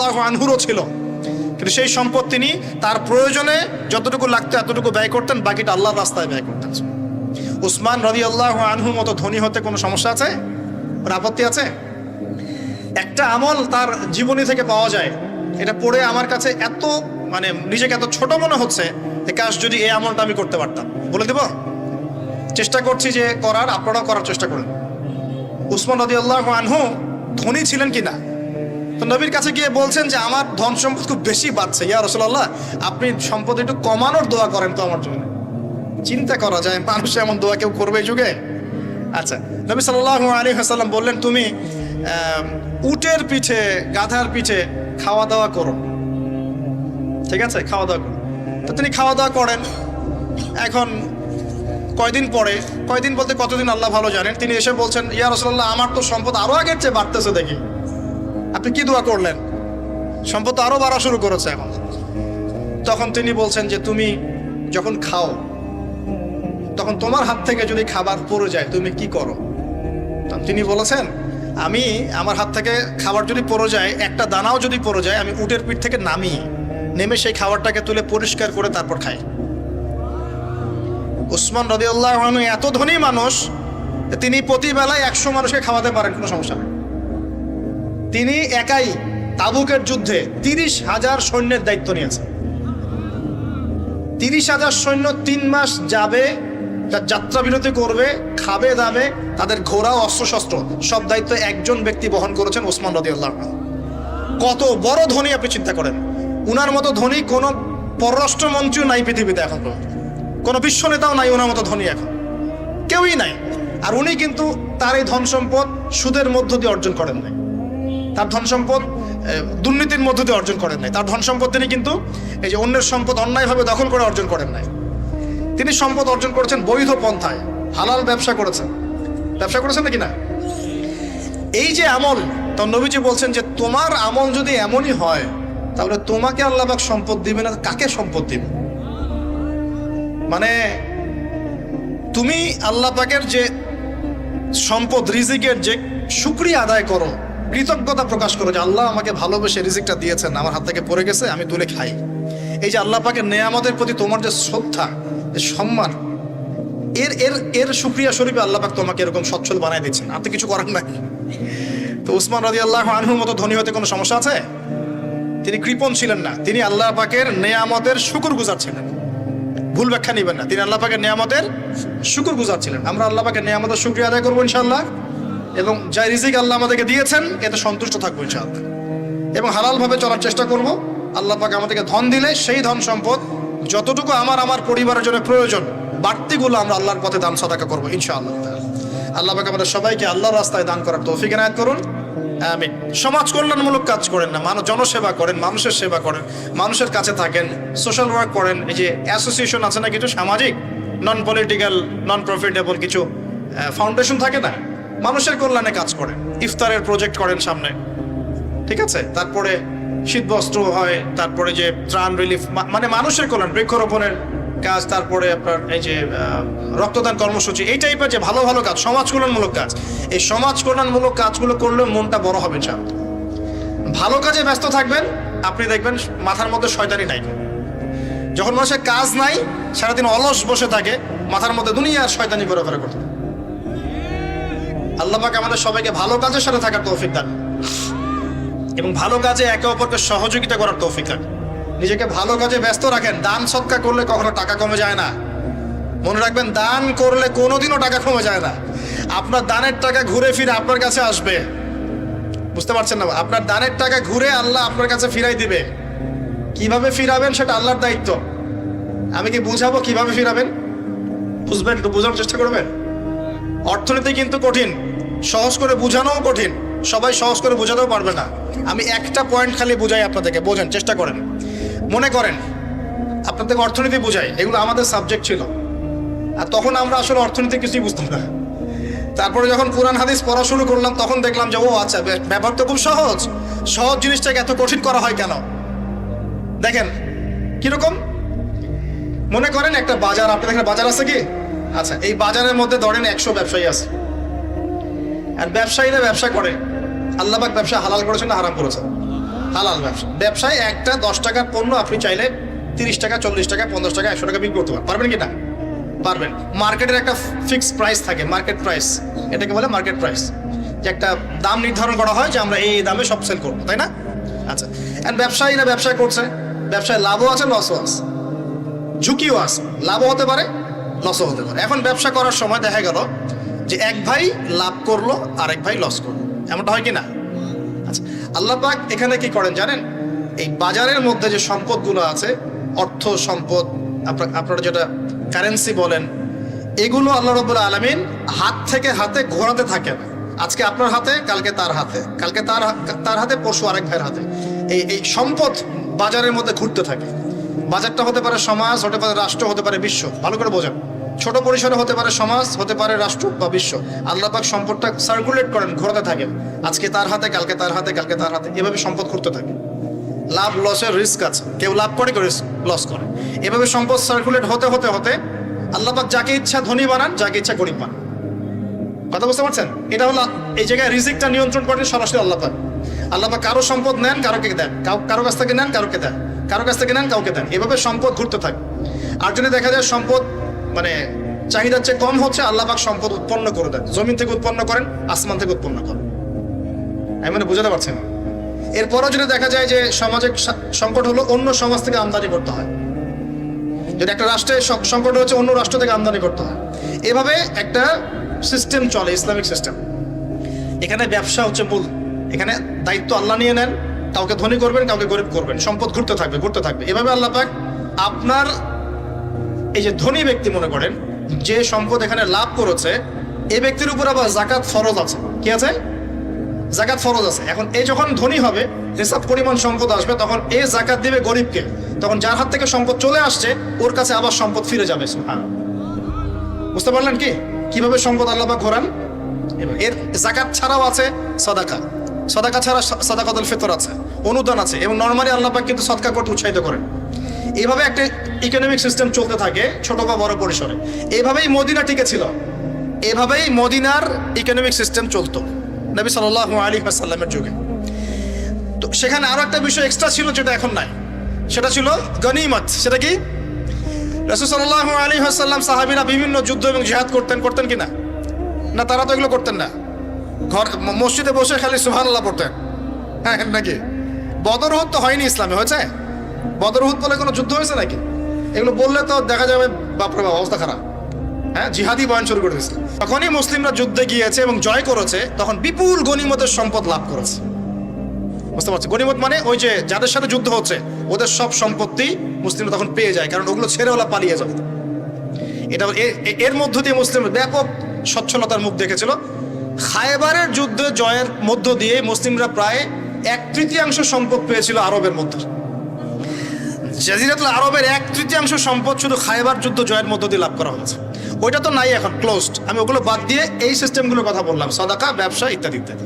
রাদিয়াল্লাহু আনহুরও ছিল, কিন্তু সেই সম্পদ তিনি তার প্রয়োজনে যতটুকু লাগতো এতটুকু ব্যয় করতেন, বাকিটা আল্লাহর রাস্তায় ব্যয় করতেন। উসমান রাদিয়াল্লাহু আনহুর মতো ধনী হতে কোনো সমস্যা আছে? ওর আপত্তি আছে? একটা আমল তার জীবনী থেকে পাওয়া যায়, এটা পড়ে আমার কাছে এত নিজেকে এত ছোট মনে হচ্ছে যে কাশ যদি এই আমলটা আমি করতে পারতাম। বলে দেব, চেষ্টা করছি যে করার, আপনারাও করার চেষ্টা করেন। উসমান রাদিয়াল্লাহু আনহু ধনী ছিলেন কিনা, তো নবীর কাছে গিয়ে বলছেন যে আমার ধন সম্পদ খুব বেশি বাড়ছে, ইয়া রাসূলুল্লাহ আপনি সম্পদ একটু কমানোর দোয়া করেন তো আমার জন্য। চিন্তা করা যায় মানুষ এমন দোয়া কেউ করবে এই যুগে? আচ্ছা, নবী সাল্লাল্লাহু আলাইহি ওয়াসাল্লাম বললেন তুমি উটের পিঠে, গাধার পিঠে খাওয়া দাওয়া করো, ঠিক আছে, খাওয়া দাওয়া করো। তো তিনি খাওয়া দাওয়া করেন। এখন কয়দিন পরে, কয়দিন বলতে কতদিন আল্লাহ ভালো জানেন, তিনি এসে বলছেন ইয়া রাসূলুল্লাহ আমার তো সম্পদ আরো আগের চেয়ে বাড়তেছে, দেখি আপনি কি দোয়া করলেন, সম্পদ আরো বাড়া শুরু করেছে এখন। তখন তিনি বলছেন যে তুমি যখন খাও তখন তোমার হাত থেকে যদি খাবার পড়ে যায় তুমি কি করো? তিনি বলেছেন আমি, আমার হাত থেকে খাবার যদি পড়ে যায়, একটা দানাও যদি পড়ে যায়, আমি উটের পিঠ থেকে নেমে সেই খাবারটাকে তুলে পরিষ্কার করে তারপর খাই। উসমান রাদিয়াল্লাহু আনহু এত ধনী মানুষ, তিনি প্রতি বেলায় 100 মানুষকে খাওয়াতে পারেন, কোনো সমস্যা নেই। তিনি একাই তাবুকের যুদ্ধে 30,000 সৈন্যের দায়িত্ব নিয়েছেন। 30,000 সৈন্য 3 মাস যাবে, যাত্রা বিরতি করবে, খাবে দাবে, তাদের ঘোড়া অস্ত্রশস্ত্র সব দায়িত্ব একজন ব্যক্তি বহন করেছেন, ওসমান রাদিয়াল্লাহু আনহু। কত বড় ধনী আপনি চিন্তা করেন। উনার মতো ধনী কোনো পররাষ্ট্রমন্ত্রীও নাই পৃথিবীতে, এখন কোনো বিশ্ব নেতাও নাই ওনার মতো ধনী, এখন কেউই নাই। আর উনি কিন্তু তার এই ধন সম্পদ সুদের মধ্য দিয়ে অর্জন করেন নাই, তার ধন সম্পদ দুর্নীতির মধ্য দিয়ে অর্জন করেন নাই। তার ধন সম্পদ তিনি কিন্তু এই যে অন্যের সম্পদ অন্যায়ভাবে দখল করে অর্জন করেন নাই। তিনি সম্পদ অর্জন করেছেন বৈধ পন্থায়, হালাল ব্যবসা করেছেন। ব্যবসা করেছেন নাকি না? এই যে আমল, তো নবীজি বলছেন যে তোমার আমল যদি এমনই হয় তাহলে তোমাকে আল্লাহ পাক সম্পদ দিবে না, কাকে সম্পদ দিবে? তুমি আল্লাহ পাকের যে সম্পদ, রিজিকের যে শুকরিয়া আদায় করো, কৃতজ্ঞতা প্রকাশ করো যে আল্লাহ আমাকে ভালোবেসে রিজিকটা দিয়েছেন, আমার হাত থেকে পড়ে গেছে, আমি তুলে খাই। এই যে আল্লাহ পাকের নেয়ামতের প্রতি তোমার যে শ্রদ্ধা, যে সম্মান, এর শুকরিয়া স্বরূপে আল্লাহ পাক তোমাকে এরকম সচ্ছল বানায় দিচ্ছেন, আর তো কিছু করার নাই। তো উসমান রাদিয়াল্লাহু আনহুর মতো ধনী হতে কোনো সমস্যা আছে? তিনি কৃপণ ছিলেন না, তিনি আল্লাহ পাকের নেয়ামতের শুকরগুজার ছিলেন। ভুল ব্যাখ্যা নেবেন না, তিনি আল্লাহ পাকের নেয়ামতের শুকরগুজার ছিলেন। আমরা আল্লাহ পাকের নেয়ামতের শুকরিয়া আদায় করবো ইনশাআল্লাহ, এবং যা রিজিক আল্লাহ আমাদেরকে দিয়েছেন এতে সন্তুষ্ট থাকবো ইনশাআল্লাহ, এবং হালালভাবে চলার চেষ্টা করব। আল্লাহ পাক আমাদেরকে ধন দিলে সেই ধন সম্পদ যতটুকু আমার পরিবারের জন্য প্রয়োজন, বাড়তিগুলো আমরা আল্লাহর পথে দান সাদাকা করবো ইনশাআল্লাহ। আল্লাহ পাক আমাদের সবাইকে আল্লাহর রাস্তায় দান করার তৌফিক এনায়েত করুন, আমিন। সমাজ কল্যাণমূলক কাজ করেন না, জনসেবা করেন, মানুষের সেবা করেন, মানুষের কাছে থাকেন, সোশ্যাল ওয়ার্ক করেন। এই যে অ্যাসোসিয়েশন আছে না কিছু সামাজিক, নন পলিটিক্যাল, নন প্রফিটেবল কিছু ফাউন্ডেশন থাকে না, মানুষের কল্যাণে কাজ করেন, ইফতারের প্রজেক্ট করেন সামনে, ঠিক আছে। তারপরে শীতবস্ত্র হয়, তারপরে যে ত্রাণ রিলিফ, মানুষের কল্যাণ, বৃক্ষরোপণের কাজ, তারপরে আপনার এই যে রক্তদান কর্মসূচি, এই টাইপের যে ভালো ভালো কাজ, সমাজ কল্যাণমূলক কাজ, এই সমাজ কল্যাণমূলক কাজগুলো করলে মনটা বড় হবে। ভালো কাজে ব্যস্ত থাকবেন, আপনি দেখবেন মাথার মধ্যে শয়তানি নাই। যখন মানুষের কাজ নাই, সারাদিন অলস বসে থাকে, মাথার মধ্যে দুনিয়ার শয়তানি ঘোরাফেরা করতে। আল্লাহ পাক আমাদের সবাইকে ভালো কাজের সাথে থাকার তৌফিক দান, এবং ভালো কাজে একে অপরকে সহযোগিতা করার তৌফিক দান। নিজেকে ভালো কাজে ব্যস্ত রাখেন। দান সদকা করলে কখনো টাকা কমে যায় না, মনে রাখবেন। দান করলে কোনোদিনও টাকা কমে যায় না। আপনার দানের টাকা ঘুরে ফিরে আপনার কাছে আসবে, বুঝতে পারছেন না? আপনার দানের টাকা ঘুরে আল্লাহ আপনার কাছে ফিরাই দিবে। কিভাবে ফিরাবেন সেটা আল্লাহর দায়িত্ব। আমি কি বুঝাবো কিভাবে ফিরাবেন? বুঝবেন, একটু বোঝানোর চেষ্টা করবেন। অর্থনীতি কিন্তু কঠিন, সহজ করে বোঝানোও কঠিন, সবাই সহজ করে বোঝাতেও পারবে না। আমি একটা পয়েন্ট খালি বুঝাই আপনাদেরকে, বোঝেন, চেষ্টা করেন। মনে করেন আপনাদেরকে অর্থনীতি বুঝাই, এগুলো আমাদের সাবজেক্ট ছিল, আর তখন আমরা আসলে অর্থনীতি কিছুই বুঝতাম না। তারপরে যখন কোরআন হাদিস পড়া শুরু করলাম, তখন দেখলাম যে ও আচ্ছা, ব্যাপার তো খুব সহজ। সহজ জিনিসটাকে এত কঠিন করা হয় কেন? দেখেন কিরকম। মনে করেন একটা বাজার, আপনি দেখেন বাজার আছে কি? আচ্ছা, এই বাজারের মধ্যে ধরেন 100 ব্যবসায়ী আছে, আর ব্যবসায়ীরা ব্যবসা করে। আল্লাহ পাক ব্যবসা হালাল করেছেন না হারাম করেছেন? হালাল ব্যবসা। ব্যবসায় একটা 10 টাকার পণ্য আপনি চাইলে 30 টাকা, 40 টাকা, 50 টাকা, 100 টাকা বিক্রি করতে পারবেন কি না? পারবেন। মার্কেটের একটা ফিক্সড প্রাইস থাকে, মার্কেট প্রাইস, এটাকে বলে মার্কেট প্রাইস, যে একটা দাম নির্ধারণ করা হয় যে আমরা এই দামে সব সেল করবো, তাই না? আচ্ছা, এন্ড ব্যবসায়ীরা ব্যবসা করছে, ব্যবসায় লাভও আছে, লসও আছে, ঝুঁকিও আছে, লাভও হতে পারে, লসও হতে পারে। এখন ব্যবসা করার সময় দেখা গেল যে এক ভাই লাভ করলো আর এক ভাই লস করলো, এমনটা হয় কি না? আচ্ছা, আল্লাহ পাক এখানে কি করেন জানেন? এই বাজারের মধ্যে যে সম্পদগুলো আছে, অর্থ সম্পদ, আপনারা যেটা কারেন্সি বলেন, এগুলো আল্লাহ রাব্বুল আলামিন হাত থেকে হাতে ঘোরাতে থাকেন। আজকে আপনার হাতে, কালকে তার হাতে, কালকে তার হাতে, পরশু আরেক ভাইয়ের হাতে। এই সম্পদ বাজারের মধ্যে ঘুরতে থাকে। বাজারটা হতে পারে সমাজ, হতে পারে রাষ্ট্র, হতে পারে বিশ্ব। ভালো করে বোঝেন, ছোট পরিসরে হতে পারে সমাজ, হতে পারে রাষ্ট্র বা বিশ্ব। আল্লাহ পাক সম্পদটা সার্কুলেট করেন, ঘোরাতে থাকেন। আজকে তার হাতে, কালকে তার হাতে, কালকে তার হাতে, এভাবে সম্পদ ঘুরতে থাকে। লাভ লসের রিস্ক আছে, কেউ লাভ করে, কেউ লস করে। এভাবে সম্পদ সার্কুলেট হতে হতে হতে আল্লাহ পাক যাকে ইচ্ছা ধনী বানান, যাকে ইচ্ছা গরিব বানান। কথা বুঝতে পারছেন? এটা হলো এই জায়গায় রিজিকটা নিয়ন্ত্রণ করেন সরাসরি আল্লাহ পাক। আল্লাহ পাক কারো সম্পদ নেন, কারোকে দেন, কারো কাছ থেকে নেন, কারোকে দেন, কারো কাছ থেকে নেন, কাউকে দেন। এভাবে সম্পদ ঘুরতে থাকে। আর যদি দেখা যায় সম্পদ মানে চাহিদার চেয়ে কম হচ্ছে, আল্লাহ পাক সম্পদ উৎপন্ন করে দেন। জমিন থেকে উৎপন্ন করেন, আসমান থেকে উৎপন্ন করেন। আমি মানে বুঝাতে পারছেন? এরপরও যদি দেখা যায় যে সমাজে সংকট হলো, অন্য সমাজ থেকে আমদানি করতে হয়। যদি একটা রাষ্ট্রের সংকট হচ্ছে, অন্য রাষ্ট্র থেকে আমদানি করতে হয়। এভাবে একটা সিস্টেম চলে, ইসলামিক সিস্টেম। এখানে ব্যবসা হচ্ছে মূল। এখানে দায়িত্ব আল্লাহ নিয়ে নেন, কাউকে ধনী করবেন, কাউকে গরিব করবেন। সম্পদ ঘুরতে থাকবে, ঘুরতে থাকবে। এভাবে আল্লাহ পাক আপনার এই যে ধনী ব্যক্তি মনে করেন যে সম্পদ এখানে লাভ করেছে, এই ব্যক্তির উপর আবার জাকাত ফরজ আছে। কি আছে? জাকাত ফরজ আছে। এখন এই যখন ধনী হবে, হিসাব পরিমাণ সম্পদ আসবে, তখন এই জাকাত দিবে গরিবকে। তখন যার হাত থেকে সম্পদ চলে আসছে, ওর কাছে আবার সম্পদ ফিরে যাবে। বুঝতে পারলেন কি কিভাবে সম্পদ আল্লাহ পাক ঘোরান? এর জাকাত ছাড়াও আছে সাদাকা। সাদাকা ছাড়া সাদাকাতুল ফিতর আছে, অনুদান আছে, এবং নরমালি আল্লাহ পাক কিন্তু সদকা করতে উৎসাহিত করেন। এইভাবে একটা ইকোনমিক সিস্টেম চলতে থাকে, ছোট বা বড় পরিসরে। এইভাবেই মদিনা টিকে ছিল, এভাবেই মদিনার ইকোনমিক সিস্টেম চলতো নবী সাল্লাল্লাহু আলাইহি ওয়াসাল্লামের যুগে। তো সেখানে আরো একটা বিষয় এক্সট্রা ছিল, যেটা এখন নাই। সেটা ছিল গনিমত। সেটা কি? রাসূল সাল্লাল্লাহু আলাইহি ওয়াসাল্লাম সাহাবীরা বিভিন্ন যুদ্ধ এবং জিহাদ করতেন কিনা? না, তারা তো এগুলো করতেন না। ঘর মসজিদে বসে খালি সুবহানাল্লাহ পড়তেন। হ্যাঁ নাকি? বদর উহুদ তো হয়নি ইসলামে, হয়েছে? বদর উহুদ বলে কোনো যুদ্ধ হয়েছে নাকি? এগুলো বললে তো দেখা যাবে বাপরে বাপ, অবস্থা খারাপ। হ্যাঁ, জিহাদি বয়ান শুরু করে দিয়েছে। তখনই মুসলিমরা যুদ্ধে গিয়েছে এবং জয় করেছে, তখন বিপুল গনিমতের সম্পদ লাভ করেছে। বুঝতে পারছি? গনিমত মানে ওই যে যাদের সাথে যুদ্ধ হচ্ছে, ওদের সব সম্পত্তি মুসলিমরা তখন পেয়ে যায়, কারণ ওগুলো ছেড়ে ওরা পালিয়ে যাবে। এটা এর মধ্য দিয়ে মুসলিম ব্যাপক সচ্ছলতার মুখ দেখেছিল। খায়বারের যুদ্ধে জয়ের মধ্য দিয়ে মুসলিমরা প্রায় 1/3 সম্পদ পেয়েছিল আরবের মধ্যে। জাজিরাতুল আরবের 1/3 সম্পদ শুধু খায়বার যুদ্ধ জয়ের মধ্য দিয়ে লাভ করা হয়েছে। ওইটা তো নাই, এখন ক্লোজড। আমি ওগুলো বাদ দিয়ে এই সিস্টেমগুলোর কথা বললাম, সাদাকা, ব্যবসা ইত্যাদি ইত্যাদি।